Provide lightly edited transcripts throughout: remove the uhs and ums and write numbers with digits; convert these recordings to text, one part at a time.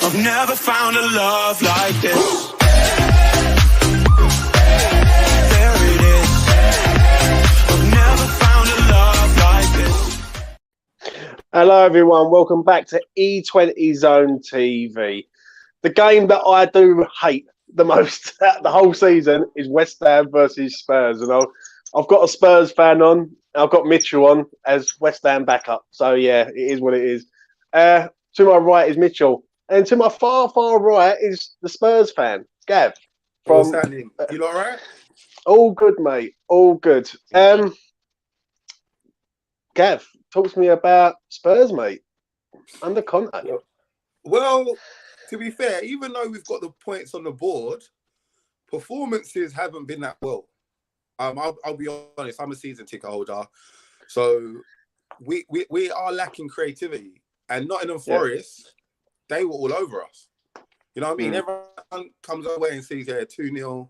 I've never found a love like this. There it is. I've never found a love like this. Hello everyone, welcome back to E20 Zone TV. The game that I do hate the most the whole season is West Ham versus Spurs, and I've got a Spurs fan on. I've got Mitchell on as West Ham backup. So yeah, it is what it is. To my right is Mitchell, and to my far right is the Spurs fan, Gav. What's happening? You lot right? All good, mate. All good. Gav, talk to me about Spurs, mate. Under contact. Well, to be fair, even though we've got the points on the board, performances haven't been that well. I'll be honest, I'm a season ticket holder. So we are lacking creativity. And Nottingham Forest, they were all over us. You know what I mean? Everyone comes away and sees 2-0,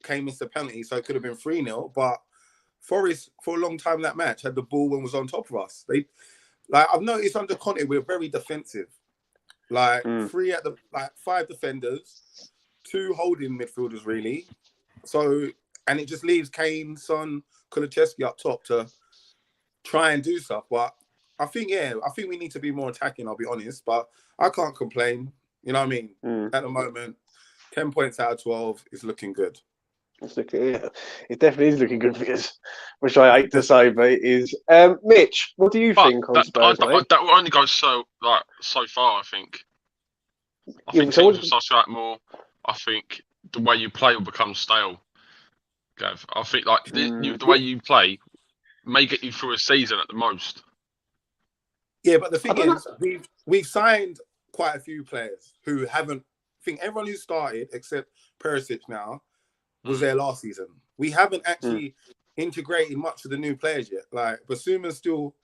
came Mr. penalty, so it could have been 3-0. But Forest, for a long time in that match, had the ball and was on top of us. I've noticed under Conte, we're very defensive. Five defenders, 2 holding midfielders, really. So, and it just leaves Kane, Son, Kulusevski up top to try and do stuff. But I think we need to be more attacking, I'll be honest. But I can't complain. You know what I mean? At the moment, 10 points out of 12 is looking good. It definitely is looking good because, which I hate to say, but it is. Mitch, what do you think on Spurs, mate? That will only go so far, I think. I think teams will start to act more. I think the way you play will become stale, Gav. I think the way you play may get you through a season at the most. Yeah, but the thing is, we've signed quite a few players who haven't. I think everyone who started, except Perisic now, was there last season. We haven't actually integrated much of the new players yet. Like Basuma still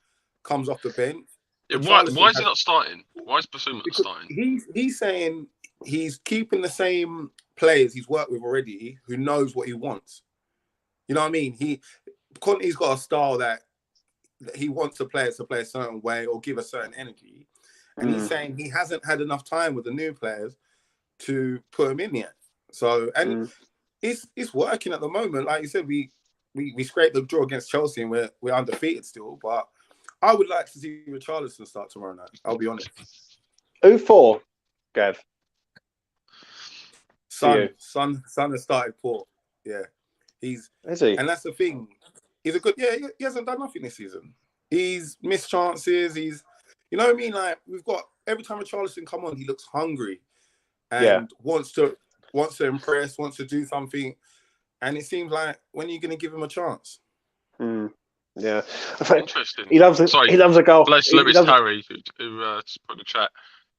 comes off the bench. Yeah, why is he not starting? Why is Basuma not starting? He's saying he's keeping the same players he's worked with already, who knows what he wants. You know what I mean? Conte's got a style that he wants the players to play a certain way or give a certain energy. And he's saying he hasn't had enough time with the new players to put them in yet. So, and it's working at the moment. Like you said, we scraped the draw against Chelsea and we're undefeated still. But I would like to see Richarlison start tomorrow night. I'll be honest. Who for, Gav? Son has started poor. Yeah. Is he? And that's the thing. He's a good, he hasn't done nothing this season. He's missed chances. You know what I mean? Like, we've got, every time Richarlison come on, he looks hungry and wants to impress, wants to do something. And it seems like, when are you going to give him a chance? Yeah. Interesting. He loves a goal. Bless Lewis Harry, who just put in the chat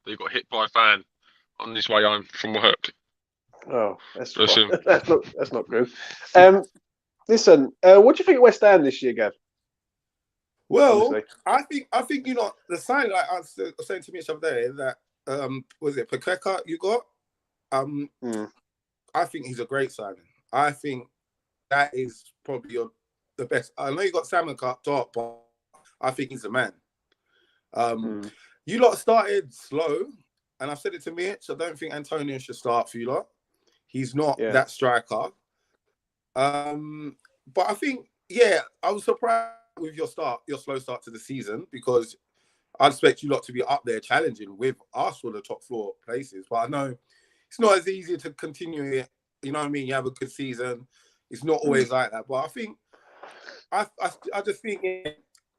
that he got hit by a fan on his way home from work. Oh, that's not good. Listen, what do you think of West Ham this year, Gav? Well, honestly. I think the sign, like I was saying to Mitch up there, that was it Pakeka you got? I think he's a great signing. I think that is probably the best. I know you got Salmon up top, but I think he's the man. You lot started slow, and I've said it to Mitch. I don't think Antonio should start for you lot. He's not that striker. But I think, I was surprised with your slow start to the season, because I expect you lot to be up there challenging with us for the top 4 places. But I know it's not as easy to continue it. You know what I mean? You have a good season. It's not always like that. But I think, I just think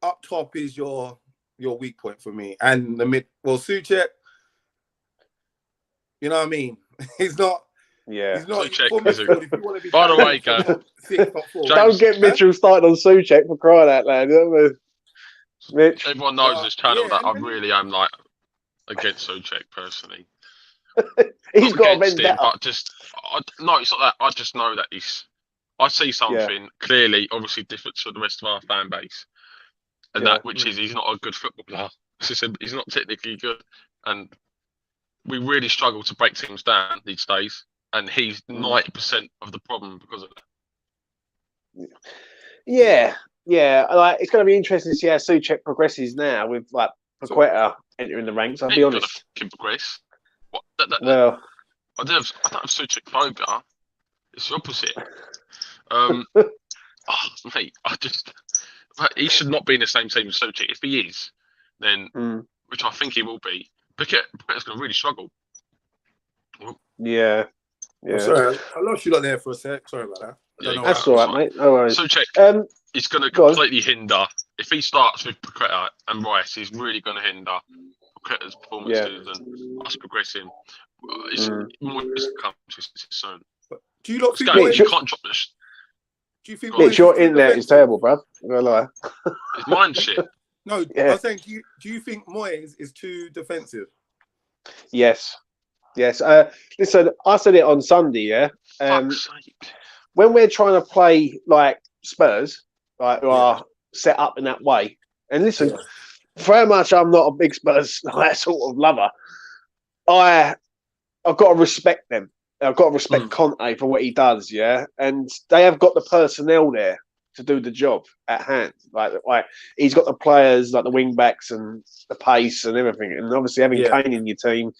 up top is your weak point for me. And the mid, Souček, you know what I mean? He's not. Yeah, he's not. By the way, Gav, don't get Mitchell started on Souček for crying out loud. You know, Mitch. Everyone knows this channel that I really am against Souček personally. He's got a vendetta. But no, it's not that. I just know that I see something clearly, obviously different to the rest of our fan base, and which is he's not a good footballer. He's not technically good, and we really struggle to break teams down these days. And he's 90% of the problem because of that. Yeah. Like, it's going to be interesting to see how Souček progresses now with Paqueta entering the ranks. I'll be honest. Can progress. What? Well, I don't have Suchek phobia. It's the opposite. Mate, he should not be in the same team as Suchek. If he is, then which I think he will be, Paqueta's going to really struggle. Yeah. Oh, sorry, I lost you lot there for a sec. Sorry about that. That's all right, mate. No worries. Suchek, he's going to completely hinder. If he starts with Paqueta and Rice, he's really going to hinder Paqueta's performances and us progressing. It's more to come soon. Do you not think you can't drop this? Do you think Mitch, your internet is terrible, bruv? I'm gonna lie. It's mine shit. No, I was saying, do you think Moyes is too defensive? Yes. Listen, I said it on Sunday. Yeah. Fuck's sake. When we're trying to play like Spurs, like who are set up in that way, and listen, very much I'm not a big Spurs sort of lover. I've got to respect them. I've got to respect Conte for what he does, and they have got the personnel there to do the job at hand. Like he's got the players, like the wing backs and the pace and everything. And obviously, having Kane in your team,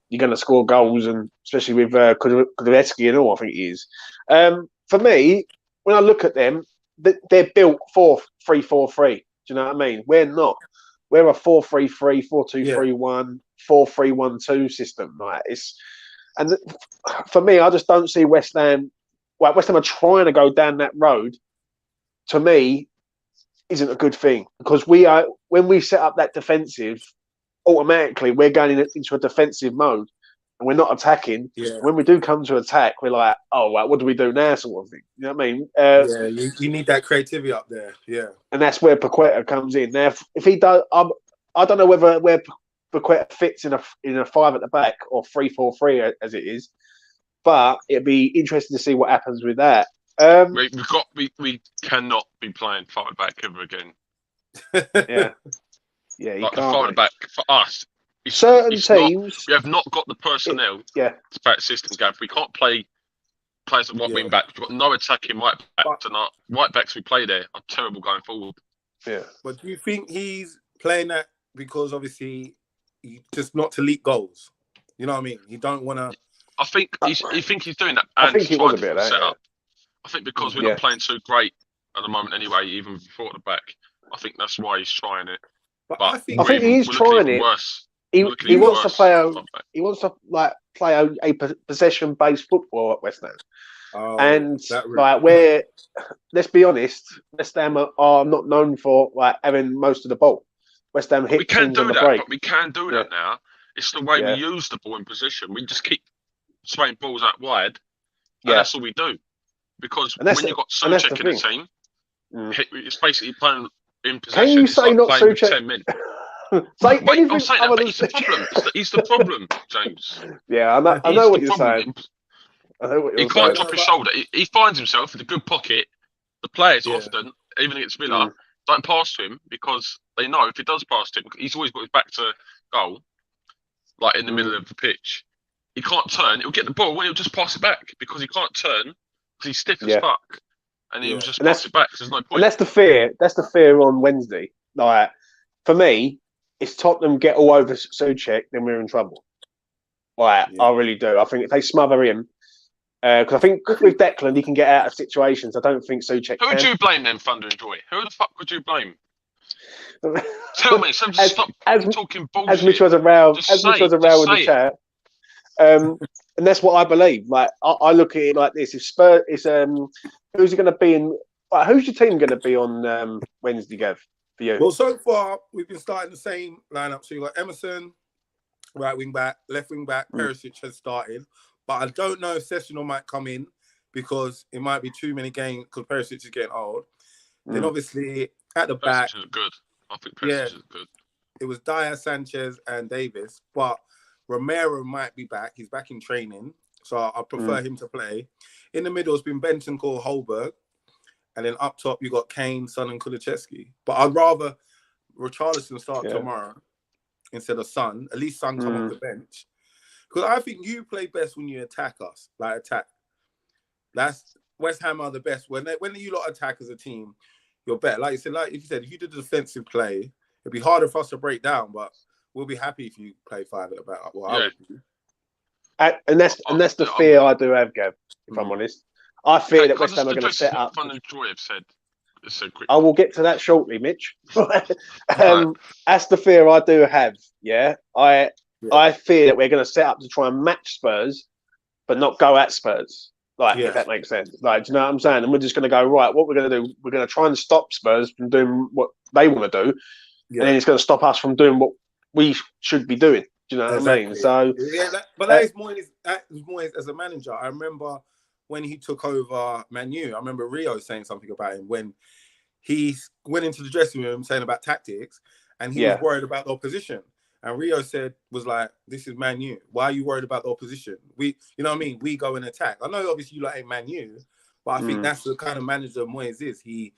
you're going to score goals, and especially with Kulusevski and all, I think he is. For me, when I look at them, they're built 4-3-4-3. Do you know what I mean? We're not. We're a 4-3-3, 4-2-3-1, 4-3-1-2 system. Like and for me, I just don't see West Ham. Well, West Ham are trying to go down that road. To me, isn't a good thing because when we set up that defensive, automatically we're going into a defensive mode and we're not attacking. Yeah. When we do come to attack, we're like, oh, right, what do we do now, sort of thing. You know what I mean? You need that creativity up there. Yeah, and that's where Paqueta comes in. Now, if he does, I don't know where Paqueta fits in a 5 at the back or 3-4-3 as it is, but it'd be interesting to see what happens with that. We cannot be playing 5 at back ever again. You like can't. The 5 at back for us. Certain teams, we have not got the personnel. To play a system, Gav. We can't play players at wing back. We've got no attacking right backs, and our right backs we play there are terrible going forward. Yeah, but do you think he's playing that because obviously just not to leak goals? You know what I mean? He don't want to. I think he's doing that. I think he was a bit of that. Setup. I think because we're not playing too great at the moment anyway, even before the back. I think that's why he's trying it. But I think he's trying it. Worse. He wants to play he wants to play a possession-based football at West Ham. And let's be honest, West Ham are not known for having most of the ball. West Ham hit teams on the break. But we can do that now. It's the way we use the ball in position. We just keep swaying balls out wide, and that's all we do. Because when you've got Suchek in the team, it's basically playing in possession. Can you say not Suchek? 10 minutes. Say Wait, I'm saying that, but he's the problem. He's the problem, James. Yeah, I know what you're saying. He can't drop his shoulder. He finds himself in a good pocket. The players often, even against Villa, don't pass to him because they know if he does pass to him, he's always got his back to goal, like in the middle of the pitch. He can't turn. He'll get the ball when he'll just pass it back because he can't turn because he's stiff as fuck. And he'll just pass it back because there's no point. And that's the fear. That's the fear on Wednesday. Like, for me, if Tottenham get all over Suchek, then we're in trouble. I really do. I think if they smother him, because I think with Declan, he can get out of situations. I don't think Suchek Who would you blame then, Thunder and Joy? Who the fuck would you blame? Tell me. Stop talking bullshit. As Mitch was around with the chat. And that's what I believe. Like I look at it like this: if Spurs is who's it going to be in? Who's your team going to be on Wednesday, Gav? For you? Well, so far we've been starting the same lineup. So you got Emerson, right wing back, left wing back. Perisic has started, but I don't know if Sessegnon might come in because it might be too many games because Perisic is getting old. Then obviously at the back, is good. I think Perisic is good. It was Dyer, Sanchez, and Davis, but Romero might be back. He's back in training, so I prefer him to play. In the middle, it's been Bentancur, Holberg, and then up top you got Kane, Son, and Kulusevski. But I'd rather Richarlison start tomorrow instead of Son. At least Son come off the bench, because I think you play best when you attack us, like attack. That's West Ham are the best when you lot attack as a team. You're better. Like you said, if you did the defensive play, it'd be harder for us to break down, but we'll be happy if you play 5 at the back. Well, I would do. And that's the fear I do have, Gav, if I'm honest. I fear that West Ham are going to set up. Fun and Joy have said so quickly. I will get to that shortly, Mitch. That's the fear I do have. Yeah, I fear that we're going to set up to try and match Spurs, but not go at Spurs. Like, if that makes sense. Like, do you know what I'm saying? And we're just going to go, right, what we're going to do, we're going to try and stop Spurs from doing what they want to do. Yeah. And then it's going to stop us from doing what we should be doing. Do you know what I mean? So, that is Moyes as a manager. I remember when he took over Man U, I remember Rio saying something about him when he went into the dressing room saying about tactics, and he was worried about the opposition. And Rio was like, "This is Man U. Why are you worried about the opposition? You know what I mean? We go and attack. I know obviously you like ain't Man U, but I think that's the kind of manager Moyes is. He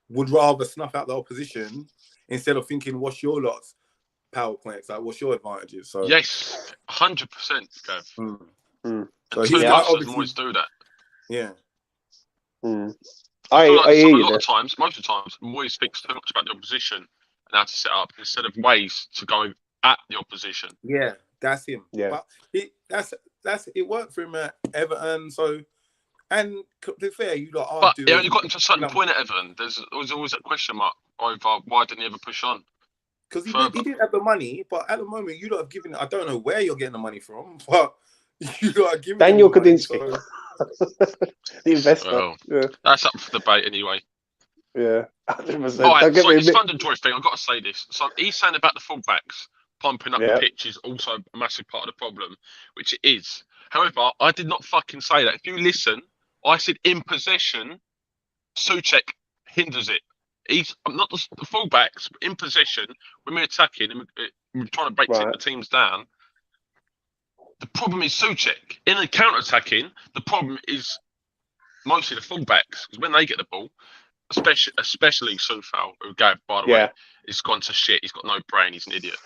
would rather snuff out the opposition instead of thinking, what's your lot's PowerPoints? Like, what's your advantages? So yes, 100%, Gav. So he always do that. Yeah. I hear you. Most of the times, Moyes thinks too much about the opposition and how to set up instead of ways to go at the opposition. Yeah, that's him. Yeah, but it worked for him at Everton. So, and to be fair, you lot are. But he only got him to a certain point at Everton. There was always that question mark over why didn't he ever push on? Because he didn't have the money, but at the moment you lot have given. I don't know where you're getting the money from, but you lot are giving. Daniel Kadinsky, the investor. Well, that's up for debate anyway. Yeah, 100%. All right, so it's fun and joy thing. I've got to say this. So he's saying about the fullbacks pumping up the pitch is also a massive part of the problem, which it is. However, I did not fucking say that. If you listen, I said in possession, Souček hinders it. He's not the fullbacks, but in possession, when we're attacking and we're trying to break the teams down. The problem is Souček. In the counter-attacking, the problem is mostly the fullbacks, because when they get the ball, especially Soufal, who gave, by the way, it's gone to shit. He's got no brain. He's an idiot.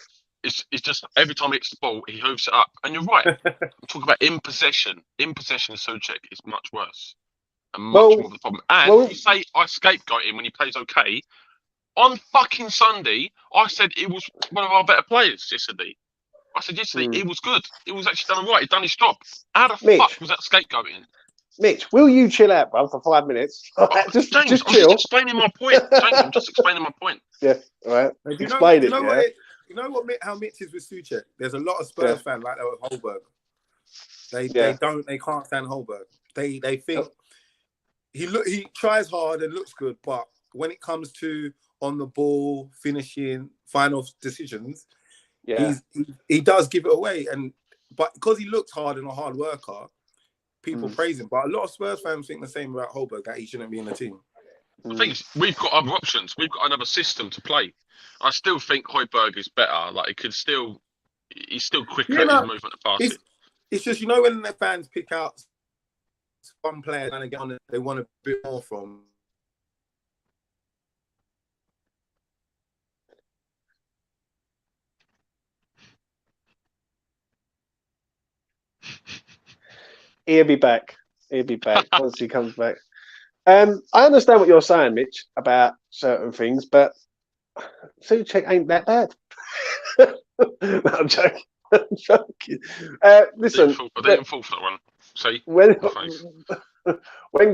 It's just every time he hits the ball, he hooves it up. And you're right. I'm talking about in possession. In possession, Souček is much worse and much more of the problem. And you say I scapegoat him when he plays okay. On fucking Sunday, I said he was one of our better players yesterday. I said yesterday he was good. He was actually done right. He'd done his job. How the fuck was that scapegoating? Mitch, will you chill out, bro, for 5 minutes? James, just I'm chill. just explaining my point. James, I'm just explaining my point. Yeah, all right. Explain it. You know how Mitch is with Souček? There's a lot of Spurs fans like that with Holberg. They can't stand Holberg. They think he tries hard and looks good, but when it comes to on the ball, finishing, final decisions, he does give it away. But because he looks hard and a hard worker, people praise him. But a lot of Spurs fans think the same about Holberg, that he shouldn't be in the team. The thing is, we've got other options. We've got another system to play. I still think Højbjerg is better. Like he's still quicker in his movement of passing. It's just, you know, when the fans pick out one player and they get on it, they want a bit more from. He'll be back once he comes back. I understand what you're saying, Mitch, about certain things, but Souček ain't that bad. No, I'm joking. Listen, I didn't fall for that one. See, when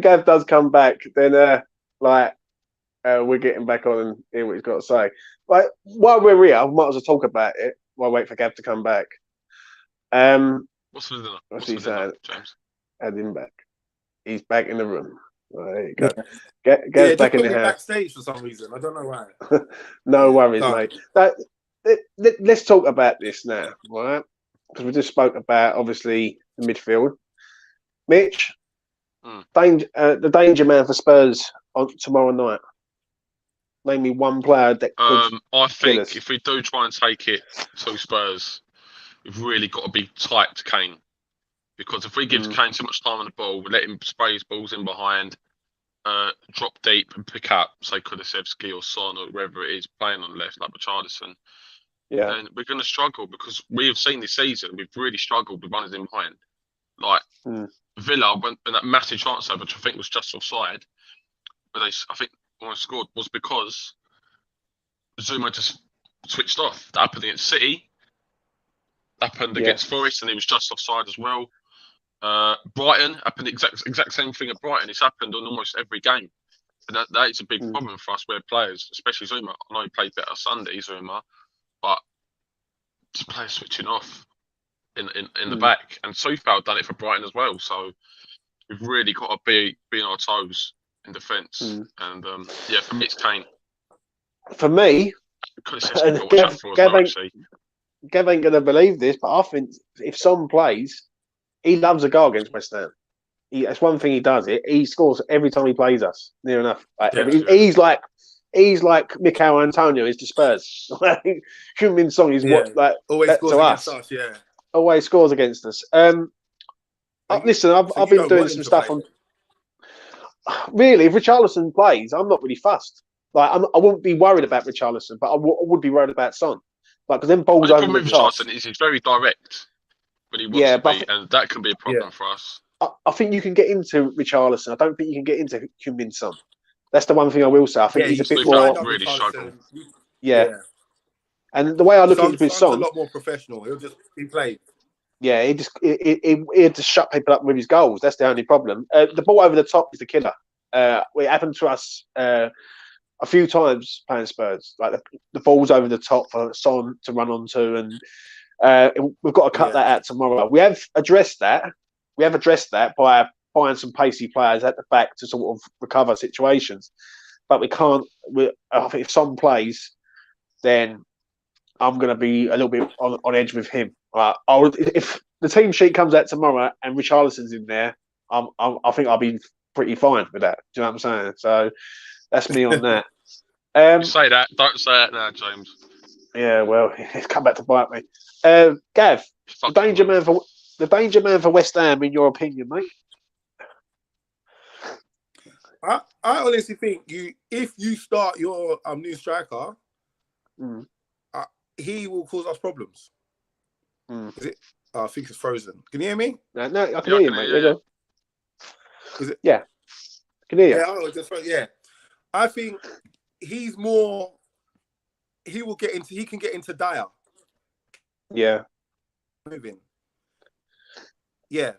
Gav does come back, then we're getting back on and hear what he's got to say. But while we're here, I might as well talk about it while I wait for Gav to come back. What's he saying? James? Add him back. He's back in the room. There you go. Gav's back in the house. Backstage for some reason. I don't know why. No worries, mate. Let's talk about this now, right? Because we just spoke about, obviously, the midfield. Mitch, the danger man for Spurs on tomorrow night. Name me one player that could I think if we do try and take it to Spurs, we've really got to be tight to Kane. Because if we give Kane too much time on the ball, we let him spray his balls in behind, drop deep and pick up, say Kulusevski or Son or whoever it is playing on the left, like Richarlison. Yeah. And we're going to struggle because we have seen this season, we've really struggled with runners in behind. Like Villa, when that massive chance over, which I think was just offside, but I think when I scored was because Zuma just switched off. That happened against City. That happened against Forest, and he was just offside as well. Brighton happened exact same thing at Brighton. It's happened on almost every game, and that is a big problem for us. Where players, especially Zuma, I know he played better Sunday, Zuma, but just players switching off in the back. And Soufal done it for Brighton as well. So we've really got to be on our toes in defence. And for me, it's Kane. For me, Gav ain't going to believe this, but I think if Son plays, he loves a goal against West Ham. That's one thing he does. He scores every time he plays us, near enough. He's like Mikel Antonio is to Spurs. Heung-min Son is always scores against us. Yeah, always scores against us. Listen, I've been doing some stuff on. Really, if Richarlison plays, I'm not really fussed. Like I wouldn't be worried about Richarlison, but I would be worried about Son. Like because then balls over the top. Richarlison is he's very direct when he wants to be, and that can be a problem for us. I think you can get into Richarlison. I don't think you can get into Heung-min Son. That's the one thing I will say. I think he's a bit more really struggling. Yeah. And the way I look at it with Son, a lot more professional. He played. Yeah, he just shut people up with his goals. That's the only problem. The ball over the top is the killer. It happened to us a few times playing Spurs. Like the balls over the top for Son to run onto, and we've got to cut that out tomorrow. We have addressed that. By buying some pacey players at the back to sort of recover situations. But we can't. I think if Son plays, then I'm going to be a little bit on edge with him. If the team sheet comes out tomorrow and Richarlison's in there, I think I'll be pretty fine with that. Do you know what I'm saying? So that's me on that. Say that. Don't say that now, James. Yeah, well, it's come back to bite me. Gav, the danger man for West Ham, in your opinion, mate? I honestly think if you start your new striker, he will cause us problems. Is it? I think it's frozen. Can you hear me? No, I can hear you, mate. Yeah. Is it? Yeah, I can hear you. Yeah. I think he's more. He can get into Dyer. Yeah. Moving. Yeah.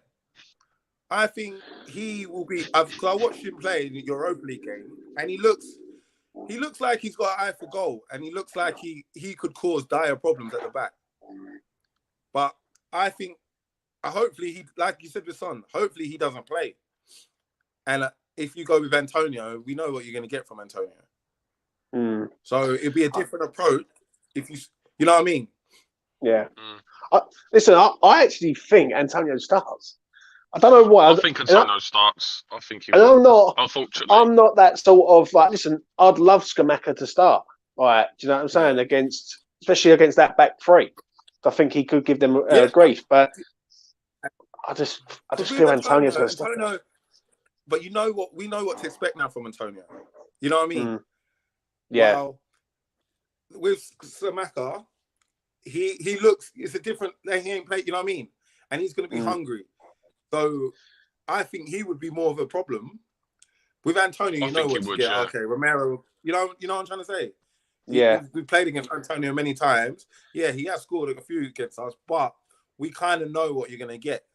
I think he will be. I watched him play in the Europa League game, and he looks like he's got an eye for goal, and he looks like he could cause dire problems at the back. But I think, hopefully he, like you said with Son, hopefully he doesn't play. And if you go with Antonio, we know what you're going to get from Antonio. So it'd be a different approach if you know what I mean. Yeah. Listen, I actually think Antonio starts. I don't know why. I think Antonio starts. I think he will. And I'm not. Unfortunately, I'm not that sort of like. Listen, I'd love Skamaka to start. Right? Do you know what I'm saying? Especially against that back three. I think he could give them grief, but I just feel Antonio's going to start. But we know what to expect now from Antonio. You know what I mean? Yeah. Well, with Skamaka, he looks. It's a different. He ain't played. You know what I mean? And he's going to be hungry. So I think he would be more of a problem. With Antonio, you know what to get. Yeah. Okay, Romero, you know what I'm trying to say? We played against Antonio many times. Yeah, he has scored a few against us, but we kind of know what you're going to get.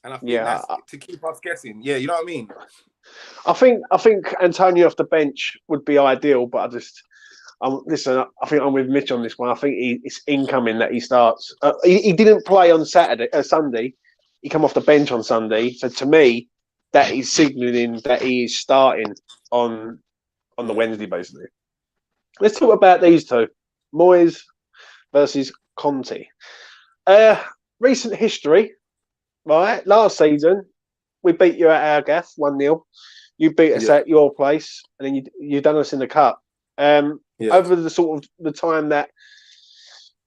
And I think that's to keep us guessing. Yeah, you know what I mean? I think Antonio off the bench would be ideal, but listen, I think I'm with Mitch on this one. I think it's incoming that he starts. He didn't play on Sunday. He come off the bench on Sunday. So to me, that is signalling that he is starting on the Wednesday, basically. Let's talk about these two. Moyes versus Conte. Recent history, right? Last season, we beat you at our gaff 1-0. You beat us at your place, and then you done us in the cup. Over the sort of the time that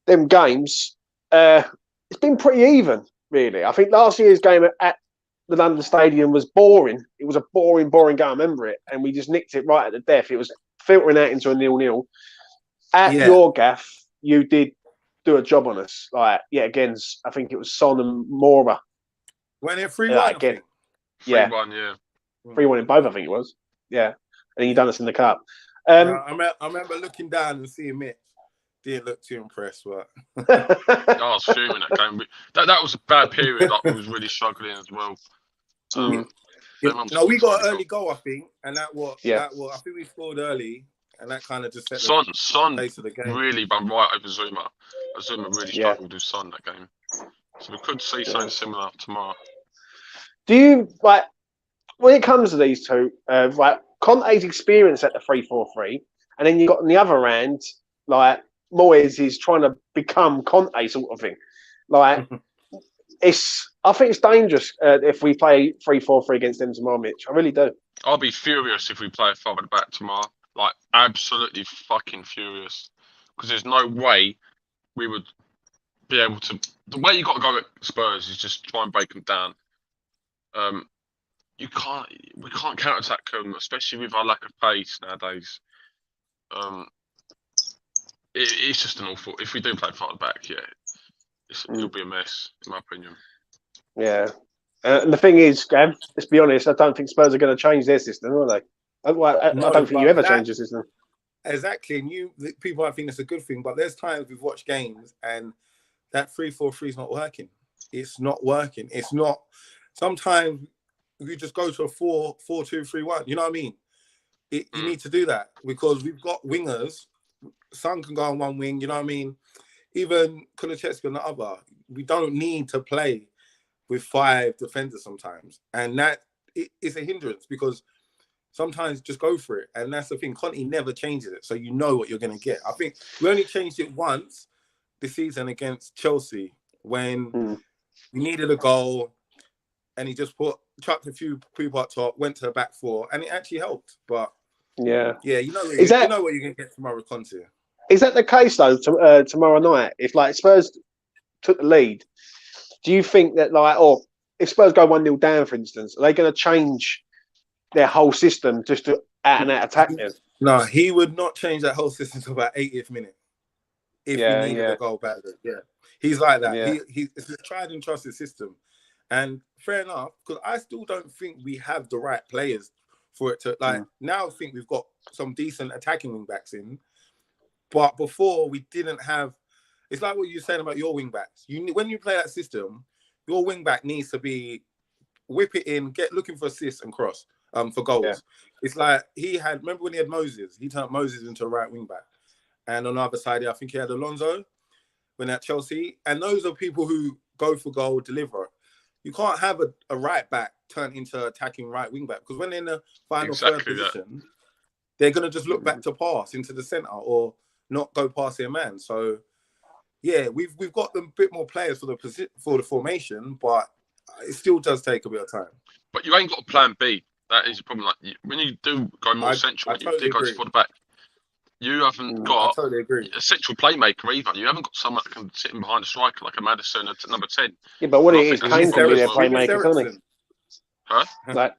them games, it's been pretty even. Really, I think last year's game at the London Stadium was boring. It was a boring game. I remember it, and we just nicked it right at the death. It was filtering out into a 0-0. At your gaff, you did do a job on us. Like, again, I think it was Son and Mora. Went in 3-1 again. 3-1, 3-1 in both, I think it was. Yeah, and then you done us in the cup. I remember looking down and seeing Mitch. didn't look too impressed, but I was fuming that game. That was a bad period. Like, we was really struggling as well. No, we got an early goal, I think, and that Yeah. I think we scored early, and that kind of just set Son pace of the game. really ran right over Zuma. Zuma really struggled with Son that game. So we could see something similar tomorrow. Do you like when it comes to these two? Like Conte's experience at the 3-4-3, and then you got on the other hand, like Moyes is trying to become Conte sort of thing. Like I think it's dangerous if we play 3-4-3 against them tomorrow, Mitch. I really do. I'll be furious if we play a forward back tomorrow. Like, absolutely fucking furious. Because there's no way we would be able to. The way you got to go at Spurs is just try and break them down. We can't counter attack them, especially with our lack of pace nowadays. It's just an awful. If we do play forward back, it'll be a mess, in my opinion. Yeah. And the thing is, Gav, let's be honest, I don't think Spurs are going to change their system, are they? I don't think you ever change your system. Exactly. And people, I think it's a good thing, but there's times we've watched games and that 3-4-3 is not working. It's not working. It's not. Sometimes you just go to a 4-4-2-3-1. You know what I mean? You need to do that because we've got wingers. Son can go on one wing. You know what I mean? Even Kulusevski on the other. We don't need to play with 5 defenders sometimes, and that is a hindrance because sometimes just go for it, and that's the thing. Conte never changes it, so you know what you're going to get. I think we only changed it once this season against Chelsea when we needed a goal, and he just chucked a few people up top, went to the back 4, and it actually helped. But you know what you're going to get tomorrow with Conte. Is that the case though? Tomorrow night, if like Spurs took the lead, do you think that or if Spurs go 1-0 down, for instance, are they going to change their whole system just to out and out attack them? No, he would not change that whole system to about 80th minute if he needed a goal back. Yeah, he's like that. Yeah. It's a tried and trusted system, and fair enough because I still don't think we have the right players for it to Now I think we've got some decent attacking wing backs in, but before we didn't have. It's like what you're saying about your wing backs. When you play that system, your wing back needs to be whip it in, looking for assists and cross for goals. Yeah. It's like remember when he had Moses? He turned Moses into a right wing back. And on the other side, I think he had Alonso when at Chelsea. And those are people who go for goal, deliver. You can't have a right back turn into attacking right wing back because when they're in the final third position, they're going to just look back to pass into the centre or not go past their man. So, yeah, we've got them a bit more players for the formation, but it still does take a bit of time. But you ain't got a plan B. That is a problem. Like when you do go more central, you do go for the back. You haven't got a central playmaker either. You haven't got someone that can sit in behind a striker like a Maddison at number 10. Yeah, but what it is, Kane can be their playmaker, can't he? Huh? Like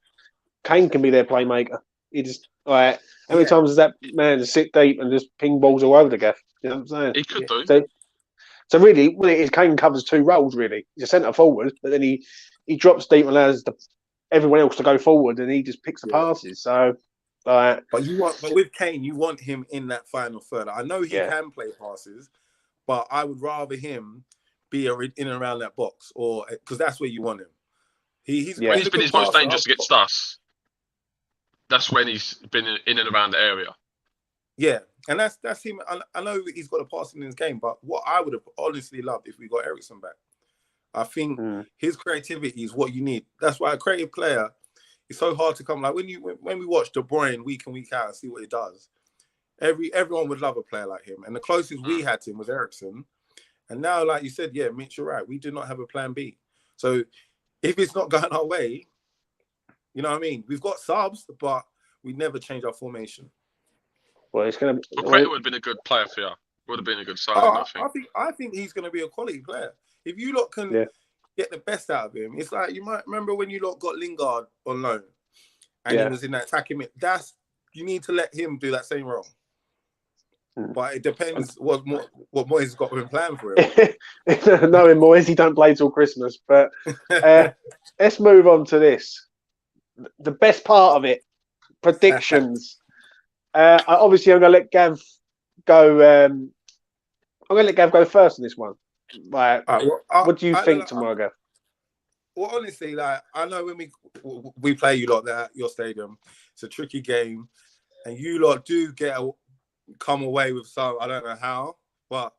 Kane can be their playmaker. He just how many times does that man just sit deep and just ping balls all over the gaff? You know what I'm saying? He could do. So really, what it is, Kane covers 2 roles, really. He's a centre forward, but then he drops deep and allows everyone else to go forward, and he just picks the passes. So, but with Kane, you want him in that final third. I know he can play passes, but I would rather him be in and around that box, or because that's where you want him. He's been his most dangerous against us. That's when he's been in and around the area. Yeah, and that's him. I know he's got a passing in his game, but what I would have honestly loved if we got Eriksen back. I think his creativity is what you need. That's why a creative player is so hard to come. Like when we watch De Bruyne week in, week out and see what he does, everyone would love a player like him. And the closest we had to him was Eriksen. And now, like you said, yeah, Mitch, you're right. We do not have a plan B. So if it's not going our way, you know what I mean? We've got subs, but we never change our formation. Well, it's going to. Well, would have been a good player for you. Would have been a good signing, I think he's going to be a quality player. If you lot can get the best out of him, it's like you might remember when you lot got Lingard on loan, and he was in that attacking mid. You need to let him do that same role. But it depends what Moyes has got in plan for him. Knowing Moyes, he don't play till Christmas. But let's move on to this. The best part of it, predictions. Obviously, I'm going to let Gav go I'm going to let Gav go first on this one. Like, what do you think like, tomorrow, Gav? Well, honestly, like I know when we play you lot there at your stadium, it's a tricky game, and you lot do come away with some. I don't know how, but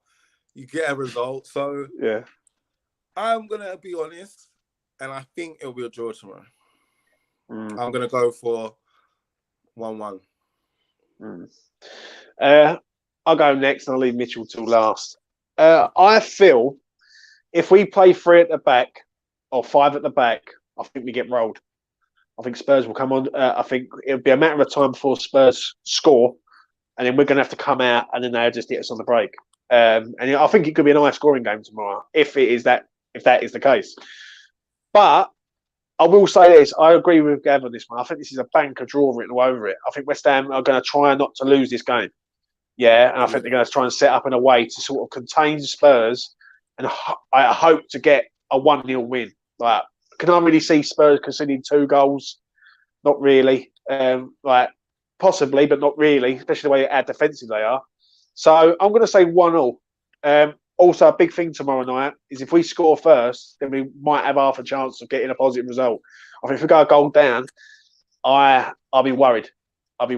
you get a result. So yeah, I'm gonna be honest, and I think it'll be a draw tomorrow. I'm gonna go for 1-1. I'll go next, and I'll leave Mitchell till last. I feel if we play 3 at the back or 5 at the back, I think we get rolled. I think Spurs will come on. I think it'll be a matter of time before Spurs score, and then we're going to have to come out, and then they'll just hit us on the break. And I think it could be an high scoring game tomorrow if that is the case. But I will say this: I agree with Gav on this one. I think this is a banker draw written all over it. I think West Ham are going to try not to lose this game. Yeah, and I think they're going to try and set up in a way to sort of contain Spurs, and I hope to get a 1-0 win. Like, can I really see Spurs conceding 2 goals? Not really. Like, possibly, but not really, especially the way how defensive they are. So I'm going to say 1-0. Also, a big thing tomorrow night is if we score first, then we might have half a chance of getting a positive result. I think if we go a goal down, I'll be worried. Like,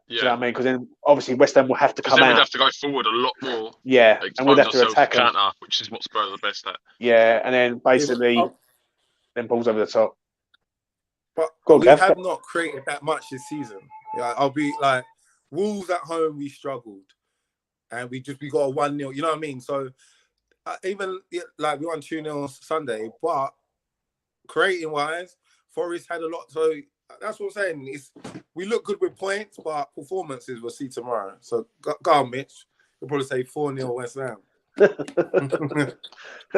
do you know what I mean? Because then obviously West Ham will have to come out. We'd have to go forward a lot more. Yeah, and we'd have to attack them. Counter, which is what Spurs are the best at. Yeah, and then basically, then balls over the top. But we have not created that much this season. Yeah, I'll be like, Wolves at home, we struggled, and we got a 1-0. You know what I mean? So even like we won 2-0 Sunday, but creating wise, Forest had a lot. So that's what I'm saying. We look good with points, but performances we'll see tomorrow. So go on, Mitch. You'll probably say 4-0 West Ham.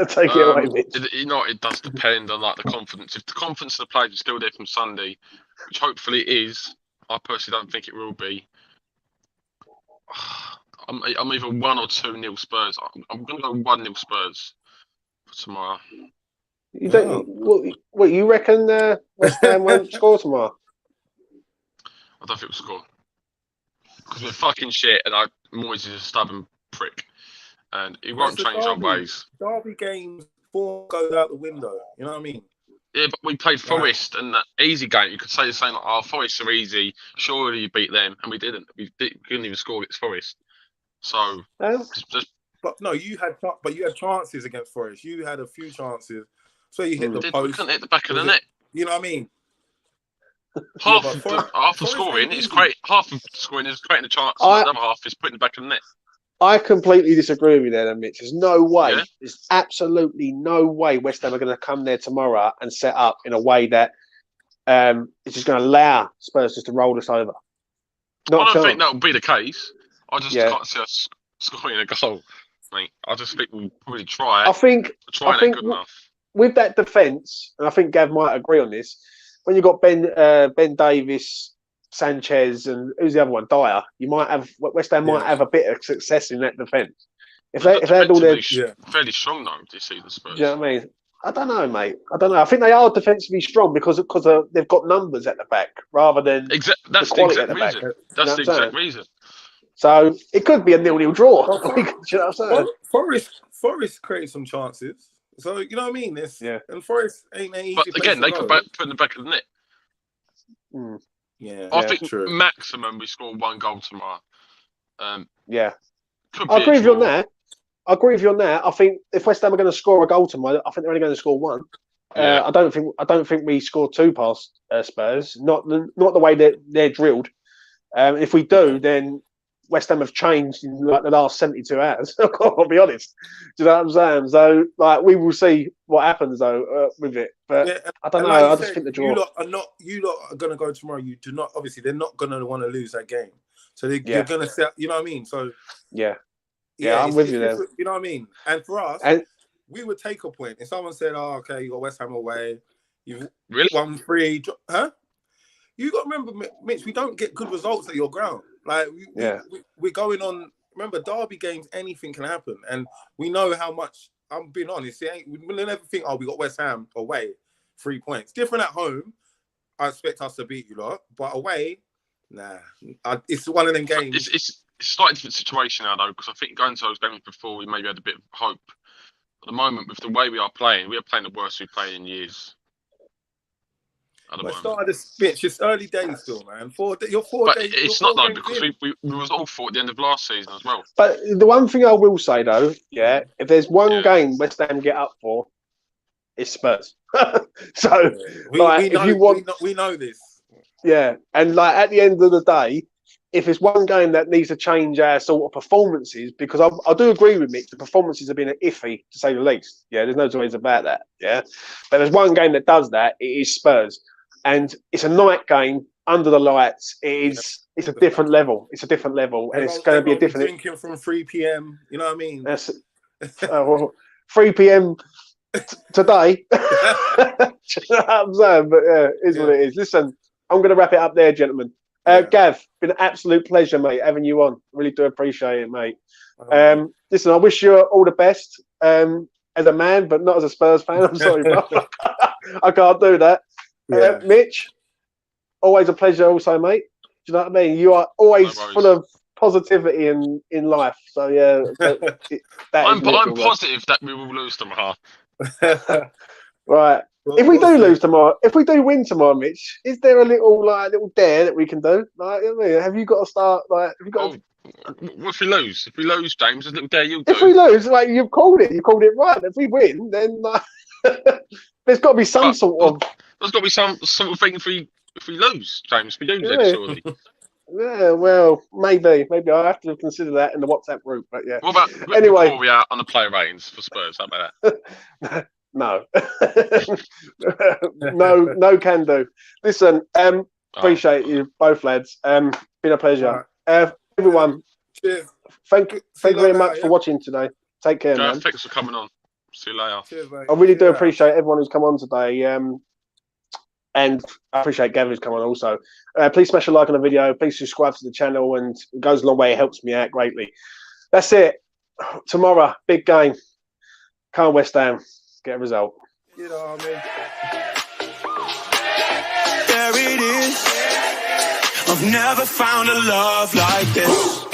Take it away, Mitch. It does depend on like the confidence. If the confidence of the players is still there from Sunday, which hopefully it is, I personally don't think it will be. I'm either 1 or 2-0 Spurs. I'm going to go 1-0 Spurs for tomorrow. You don't. What you reckon? West Ham won't score tomorrow? I don't think we'll score because we're fucking shit, and Moyes is a stubborn prick, and he won't change our ways. Derby games, 4 goes out the window. You know what I mean? Yeah, but we played Forest and that easy game. You could say the same. Like, Forest are easy. Surely you beat them, and we didn't. We couldn't even score against Forest. So, but no, you had chances against Forest. You had a few chances. So you hit the post. We couldn't hit the back of the net. You know what I mean? Half of scoring is great. Half of scoring is creating a chance. The other half is putting the back of the net. I completely disagree with you there, Mitch. There's no way. Yeah? There's absolutely no way West Ham are going to come there tomorrow and set up in a way that is just going to allow Spurs just to roll us over. I don't think that will be the case. I just can't see us scoring a goal, mate. I just think we'll probably try. I think good enough. With that defence, and I think Gav might agree on this, when you've got Ben Davies, Sanchez, and who's the other one, Dyer, you might have West Ham might have a bit of success in that defence. If they had all their fairly strong though this season, Spurs. Do you know what I mean? I don't know, mate. I don't know. I think they are defensively strong because they've got numbers at the back rather than that's the quality at the back. That's the exact reason. So it could be a 0-0 draw. You know what I'm saying? Forest created some chances. So you know what I mean? And Forest ain't an easy. But again, they could put in the back of the net. Yeah, I think maximum we score 1 goal tomorrow. I agree with you on that. I think if West Ham are going to score a goal tomorrow, I think they're only going to score 1. I don't think we score 2 past Spurs. Not the way that they're drilled. If we do, then West Ham have changed in like the last 72 hours. I'll be honest. Do you know what I'm saying? So, like, we will see what happens though with it. But I don't know. Like I just think the draw. You lot are going to go tomorrow. You do not. Obviously, they're not going to want to lose that game. So they're going to set. You know what I mean? So I'm with you there. You know what I mean? And for us, we would take a point. If someone said, "Oh, okay, you got West Ham away, you've won 3, huh?" You got to remember, Mitch. We don't get good results at your ground. Like we're going on. Remember, derby games, anything can happen, and we know how much. I'm being honest. We'll never think, we got West Ham away, 3 points. Different at home. I expect us to beat you lot, but away, nah. It's one of them games. It's it's a slightly different situation now, though, because I think going to those games before, we maybe had a bit of hope. At the moment, with the way we are playing the worst we've played in years. At the moment. Started this bitch. It's early days still, man. You're 4 But days. it's not, though, because we was awful at the end of last season as well. But the one thing I will say, though, if there's one game West Ham get up for, it's Spurs. So, we know this. Yeah, and like at the end of the day, if it's one game that needs to change our sort of performances, because I do agree with Mick, the performances have been iffy to say the least. Yeah, there's no two ways about that. Yeah, but there's one game that does that. It is Spurs, and it's a night game under the lights. It's a different level. It's a different level, and it's going to be a different. Drinking from 3 p.m. You know what I mean? That's 3 p.m. Today. You know what I'm saying? But yeah, it is what it is. Listen, I'm going to wrap it up there, gentlemen. Gav, been an absolute pleasure, mate, having you on. Really do appreciate it, mate. Listen, I wish you all the best as a man, but not as a Spurs fan. I'm sorry, bro. I can't do that. Mitch, always a pleasure also, mate. Do you know what I mean? You are always full of positivity in life. So, yeah. I'm positive that we will lose tomorrow. Right. If we do lose tomorrow, if we do win tomorrow, Mitch, is there a little dare that we can do? Like, I mean, have you got to start? Like, have you got? What if we lose? If we lose, James, there's a little dare you do. If we lose, like you've called it. You called it right. If we win, then there's got to be some sort of. There's got to be some sort of thing if we lose, James. We do surely. Yeah, well, maybe I have to consider that in the WhatsApp group. But yeah. What about anyway? Before we are on the player ratings for Spurs, how about that? No, no, can do. Listen, appreciate you both, lads. Been a pleasure. Everyone, cheers. Thank you very much for watching today. Take care, man. Thanks for coming on. See you later. Cheers, mate. I really do appreciate everyone who's come on today. And I appreciate Gavin who's come on also. Please smash a like on the video. Please subscribe to the channel, and it goes a long way. It helps me out greatly. That's it. Tomorrow, big game. Can't West Ham. Get a result. You know what I mean? There it is. I've never found a love like this.